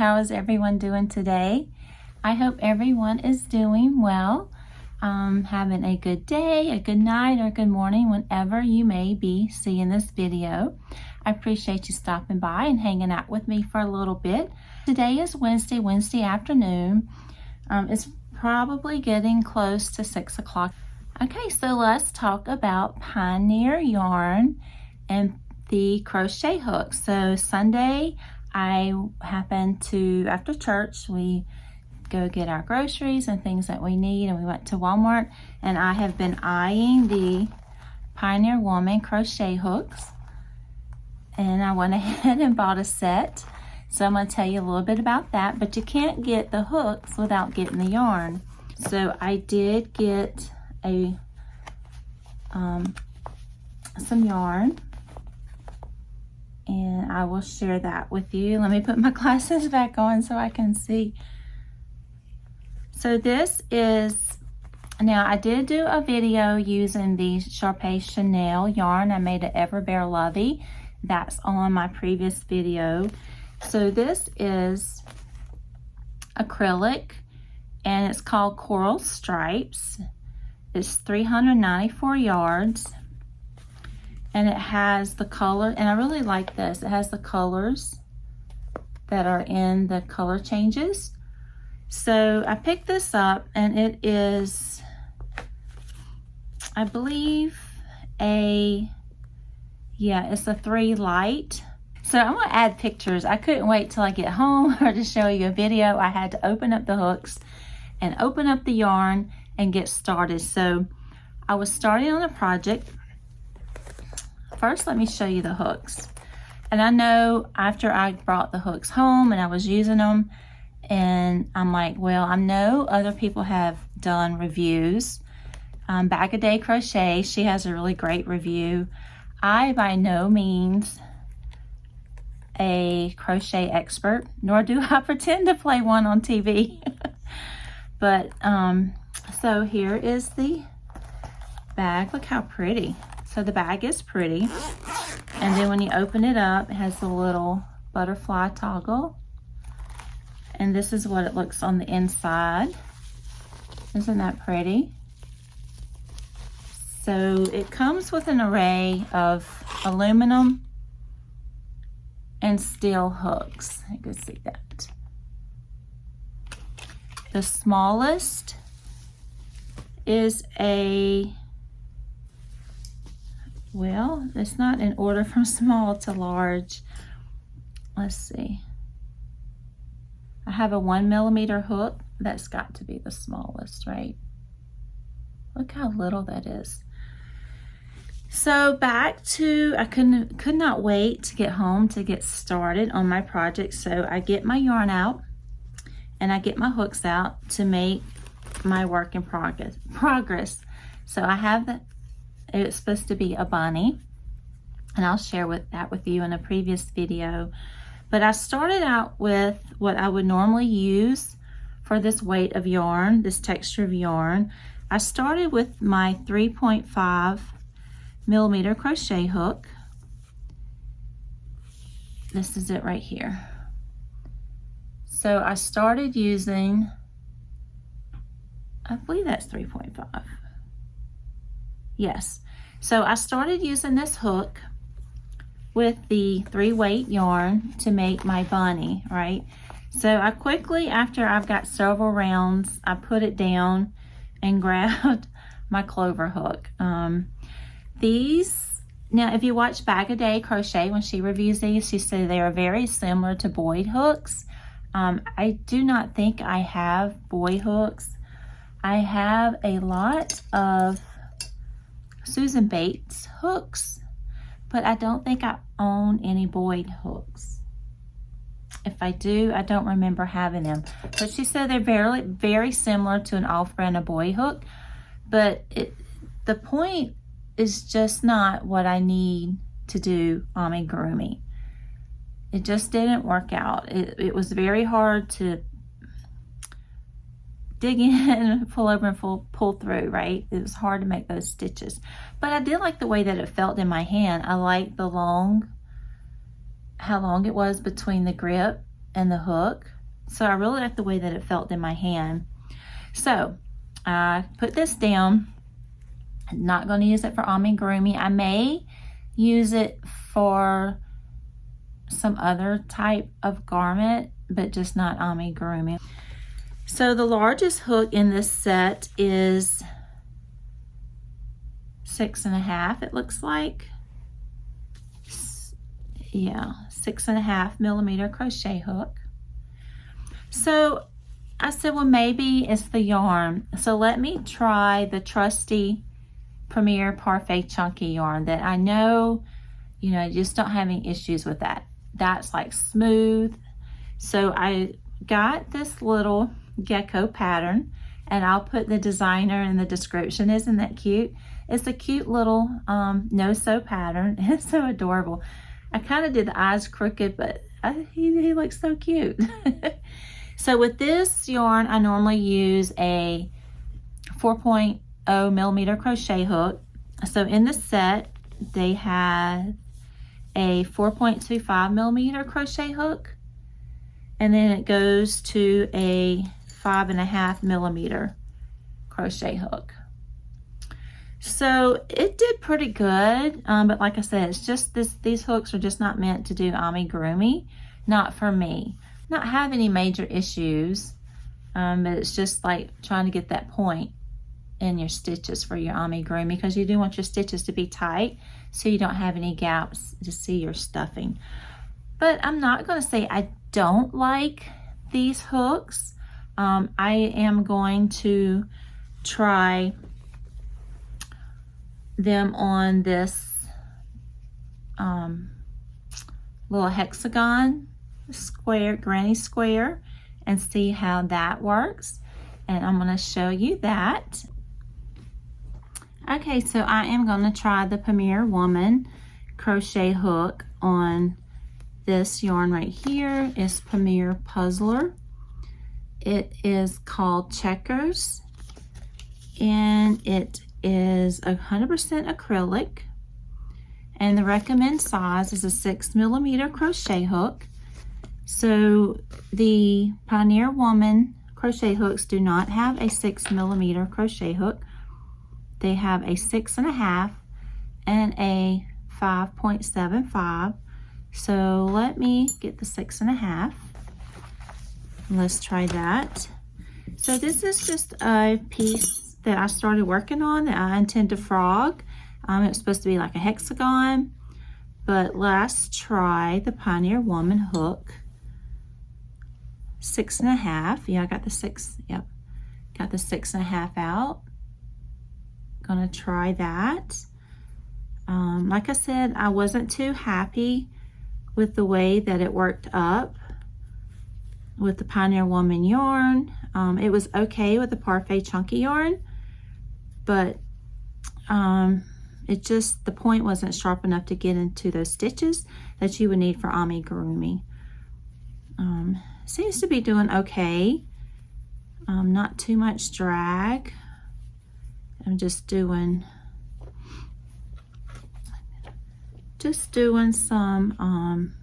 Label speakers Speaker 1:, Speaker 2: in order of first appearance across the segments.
Speaker 1: How is everyone doing today? I hope everyone is doing well, having a good day, a good night, or good morning whenever you may be seeing this video. I appreciate you stopping by and hanging out with me for a little bit. Today is Wednesday afternoon. It's probably getting close to 6 o'clock. Okay, so let's talk about Pioneer yarn and the crochet hook. So Sunday, I happened to, after church, we go get our groceries and things that we need, and we went to Walmart, and I have been eyeing the Pioneer Women Crochet Hooks, and I went ahead and bought a set. So I'm going to tell you a little bit about that, but you can't get the hooks without getting the yarn. So I did get a some yarn, and I will share that with you. Let me put my glasses back on so I can see. So this is, now I did do a video using the Sharpay Chanel yarn. I made an Everbear Lovey. That's on my previous video. So this is acrylic, and it's called Coral Stripes. It's 394 yards, and it has the color, and I really like this. It has the colors that are in the color changes. So I picked this up, and it is, I believe, it's a 3 light. So I'm going to add pictures. I couldn't wait till I get home or to show you a video. I had to open up the hooks and open up the yarn and get started. So I was starting on a project. First, let me show you the hooks. And I know after I brought the hooks home and I was using them, and I'm like, well, I know other people have done reviews. Bag a Day Crochet, she has a really great review. I by no means a crochet expert, nor do I pretend to play one on TV. But so here is the bag. Look how pretty. So the bag is pretty, and then when you open it up, it has a little butterfly toggle, and this is what it looks on the inside. Isn't that pretty? So it comes with an array of aluminum and steel hooks. You can see that. The smallest is well, it's not in order from small to large. Let's see. I have a 1mm hook. That's got to be the smallest, right? Look how little that is. So back to, I could not wait to get home to get started on my project. So I get my yarn out and I get my hooks out to make my work in progress. So I have that. It's supposed to be a bunny, and I'll share that with you in a previous video. But I started out with what I would normally use for this weight of yarn, this texture of yarn. I started with my 3.5mm crochet hook. This is it right here. So I started using, I believe that's 3.5. Yes. So I started using this hook with the 3-weight yarn to make my bunny, right? So I quickly, after I've got several rounds, I put it down and grabbed my Clover hook. These, now if you watch Bag a Day Crochet, when she reviews these, she said they are very similar to boy hooks. I do not think I have boy hooks. I have a lot of Susan Bates hooks, but I don't think I own any boy hooks. If I do, I don't remember having them. But she said they're very similar to an off-brand of boy hook, but the point is just not what I need to do amigurumi. It just didn't work out. It was very hard to dig in, pull over, and pull through, right? It was hard to make those stitches. But I did like the way that it felt in my hand. I liked how long it was between the grip and the hook. So I really like the way that it felt in my hand. So I put this down. I'm not going to use it for amigurumi. I may use it for some other type of garment, but just not amigurumi. So the largest hook in this set is 6.5, it looks like. Yeah, 6.5 millimeter crochet hook. So I said, well, maybe it's the yarn. So let me try the trusty Pioneer Parfait Chunky yarn that I know, you know, you just don't have any issues with that. That's like smooth. So I got this little Gecko pattern, and I'll put the designer in the description. Isn't that cute? It's a cute little no-sew pattern. It's so adorable. I kind of did the eyes crooked, but he looks so cute. So with this yarn, I normally use a 4.0 millimeter crochet hook. So in the set, they have a 4.25 millimeter crochet hook, and then it goes to a 5.5 millimeter crochet hook. So it did pretty good, but like I said, it's just these hooks are just not meant to do amigurumi, not for me. Not have any major issues, but it's just like trying to get that point in your stitches for your amigurumi, because you do want your stitches to be tight so you don't have any gaps to see your stuffing. But I'm not going to say I don't like these hooks. I am going to try them on this little hexagon square, granny square, and see how that works. And I'm going to show you that. Okay, so I am going to try the Pioneer Woman crochet hook on this yarn right here. It's Pioneer Puzzler. It is called Checkers, and it is 100% acrylic, and the recommended size is a 6 millimeter crochet hook. So the Pioneer Woman crochet hooks do not have a 6 millimeter crochet hook. They have a 6.5 and a 5.75. So let me get the 6.5. Let's try that. So this is just a piece that I started working on that I intend to frog. It's supposed to be like a hexagon, but let's try the Pioneer Woman hook. 6.5. Yeah, I got the 6. Yep, got the 6.5 out. Gonna try that. Like I said, I wasn't too happy with the way that it worked up with the Pioneer Woman yarn. It was okay with the Parfait Chunky yarn, but it just, the point wasn't sharp enough to get into those stitches that you would need for amigurumi. Seems to be doing okay. Not too much drag. I'm just doing some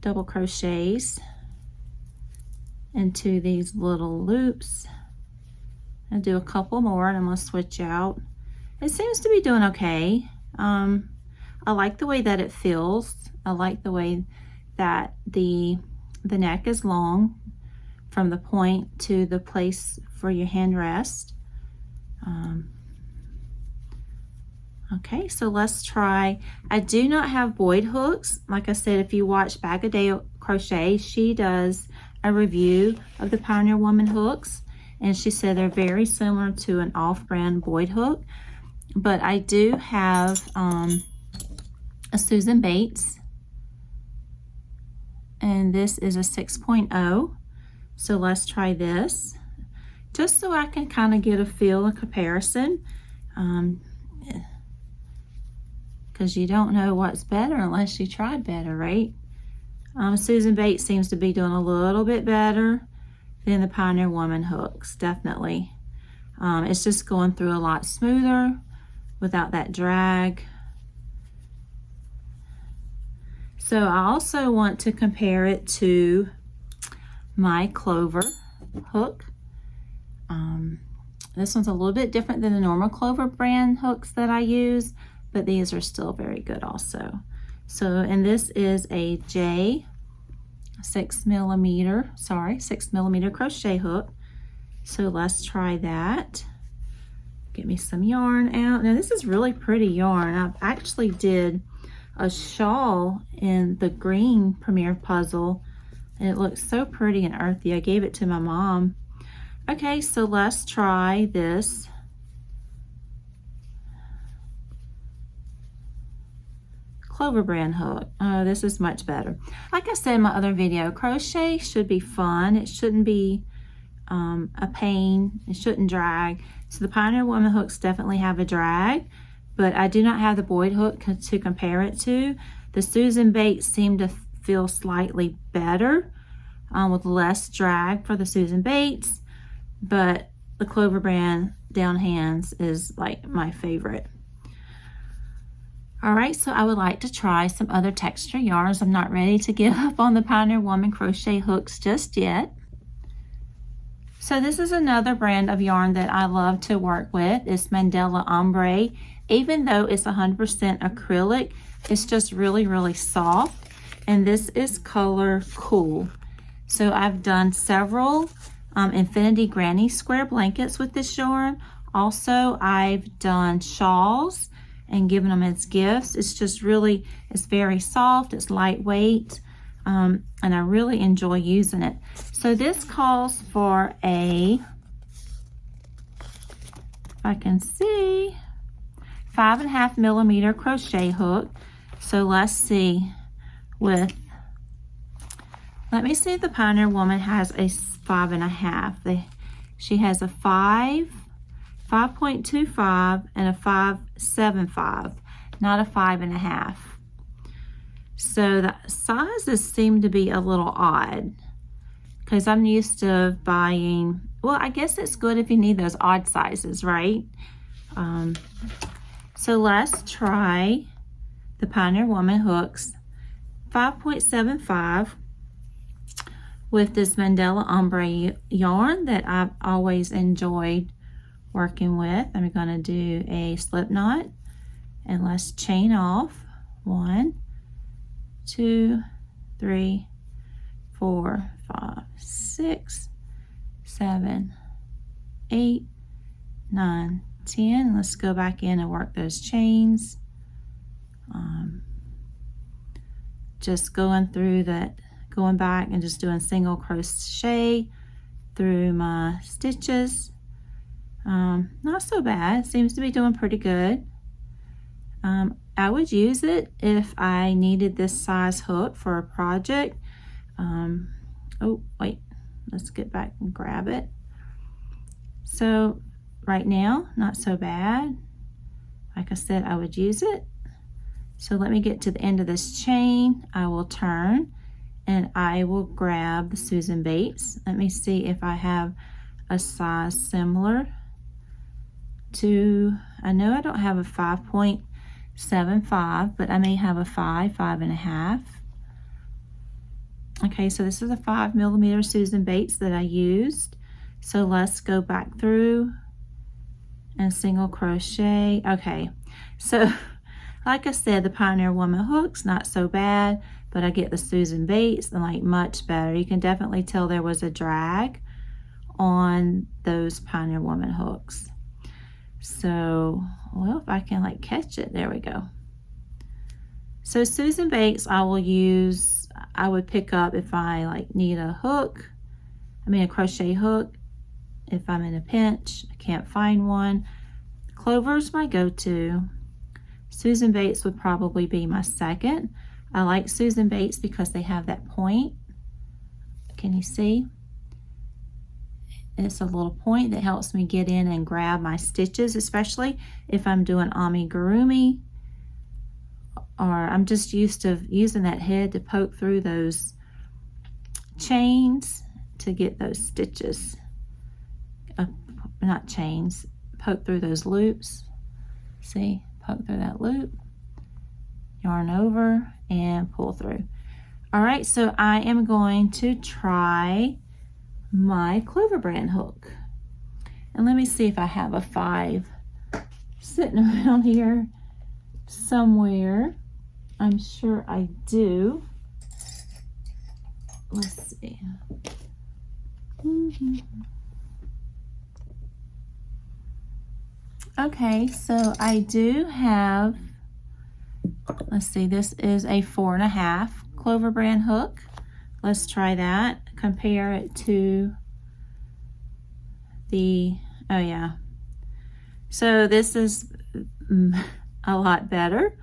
Speaker 1: double crochets into these little loops. I'll do a couple more and I'm going to switch out. It seems to be doing okay. I like the way that it feels. I like the way that the neck is long from the point to the place for your hand rest. Okay, so let's try. I do not have void hooks. Like I said, if you watch Bag a Day Crochet, she does a review of the Pioneer Woman hooks, and she said they're very similar to an off-brand void hook. But I do have a Susan Bates, and this is a 6.0. So let's try this, just so I can kind of get a feel of comparison. Because you don't know what's better unless you try better, right? Susan Bates seems to be doing a little bit better than the Pioneer Woman hooks, definitely. It's just going through a lot smoother without that drag. So I also want to compare it to my Clover hook. This one's a little bit different than the normal Clover brand hooks that I use, but these are still very good also. So, and this is a 6 millimeter crochet hook. So let's try that. Get me some yarn out. Now this is really pretty yarn. I actually did a shawl in the green Pioneer puzzle, and it looks so pretty and earthy. I gave it to my mom. Okay, so let's try this Clover brand hook. Oh, this is much better. Like I said in my other video, crochet should be fun. It shouldn't be a pain. It shouldn't drag. So the Pioneer Women hooks definitely have a drag, but I do not have the Boyd hook to compare it to. The Susan Bates seem to feel slightly better with less drag for the Susan Bates, but the Clover brand down hands is like my favorite. All right, so I would like to try some other texture yarns. I'm not ready to give up on the Pioneer Woman crochet hooks just yet. So this is another brand of yarn that I love to work with. It's Mandala Ombre. Even though it's 100% acrylic, it's just really, really soft. And this is color Cool. So I've done several Infinity Granny Square blankets with this yarn. Also, I've done shawls and given them as gifts. It's just really, it's very soft, it's lightweight, and I really enjoy using it. So this calls for a, if I can see, 5.5 millimeter crochet hook. So let's see with, let me see if the Pioneer Woman has a 5.5. She has a 5.25 and a 5.75, not a 5.5. So the sizes seem to be a little odd because I'm used to buying, well, I guess it's good if you need those odd sizes, right? So let's try the Pioneer Woman hooks 5.75 with this Mandala Ombre yarn that I've always enjoyed working with. I'm going to do a slip knot and let's chain off 1, 2, 3, 4, 5, 6, 7, 8, 9, 10. Let's go back in and work those chains. Just going through that, going back and just doing single crochet through my stitches. Not so bad. Seems to be doing pretty good. I would use it if I needed this size hook for a project. Oh wait, let's get back and grab it. So right now, not so bad. Like I said, I would use it. So let me get to the end of this chain. I will turn and I will grab the Susan Bates. Let me see if I have a size similar to, I know I don't have a 5.75, but I may have a 5.5. Okay, so this is a 5 millimeter Susan Bates that I used. So let's go back through and single crochet. Okay, so like I said, the Pioneer Woman hooks, not so bad, but I get the Susan Bates and like much better. You can definitely tell there was a drag on those Pioneer Woman hooks. So, well, if I can like catch it, there we go. So Susan Bates I will use, I would pick up if I like need a hook, a crochet hook, if I'm in a pinch, I can't find one. Clover's my go-to. Susan Bates would probably be my second. I like Susan Bates because they have that point. Can you see? It's a little point that helps me get in and grab my stitches, especially if I'm doing Amigurumi, or I'm just used to using that head to poke through those chains to get those stitches. Not chains, poke through those loops. See, poke through that loop yarn over, and pull through. All right, so I am going to try my Clover brand hook. And let me see if I have a 5 sitting around here somewhere. I'm sure I do. Let's see. Okay, so I do have, let's see, this is a 4.5 Clover brand hook. Let's try that. Compare it to the, oh yeah. So this is a lot better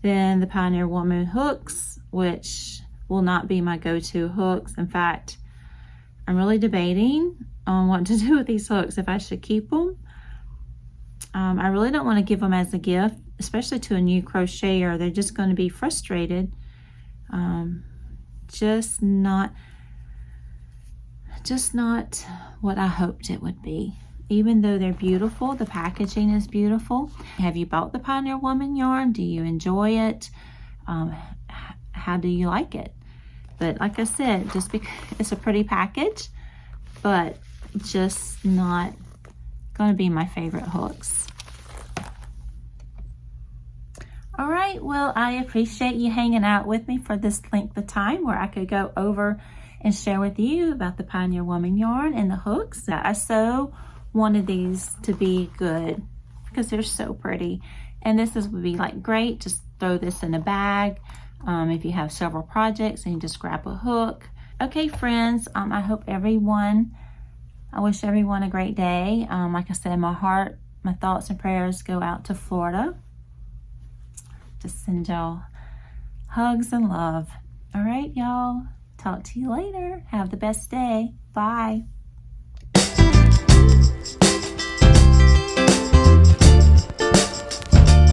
Speaker 1: than the Pioneer Women hooks, which will not be my go-to hooks. In fact, I'm really debating on what to do with these hooks, if I should keep them. I really don't want to give them as a gift, especially to a new crocheter. They're just going to be frustrated. Just not what I hoped it would be. Even though they're beautiful, the packaging is beautiful. Have you bought the Pioneer Woman yarn? Do you enjoy it? How do you like it? But like I said, just because it's a pretty package, but just not going to be my favorite hooks. All right, well, I appreciate you hanging out with me for this length of time where I could go over and share with you about the Pioneer Woman yarn and the hooks. I so wanted these to be good because they're so pretty. And this would be like great, just throw this in a bag. If you have several projects and you just grab a hook. Okay, friends, I wish everyone a great day. Like I said, my heart, my thoughts and prayers go out to Florida. Just send y'all hugs and love. All right, y'all. Talk to you later. Have the best day. Bye.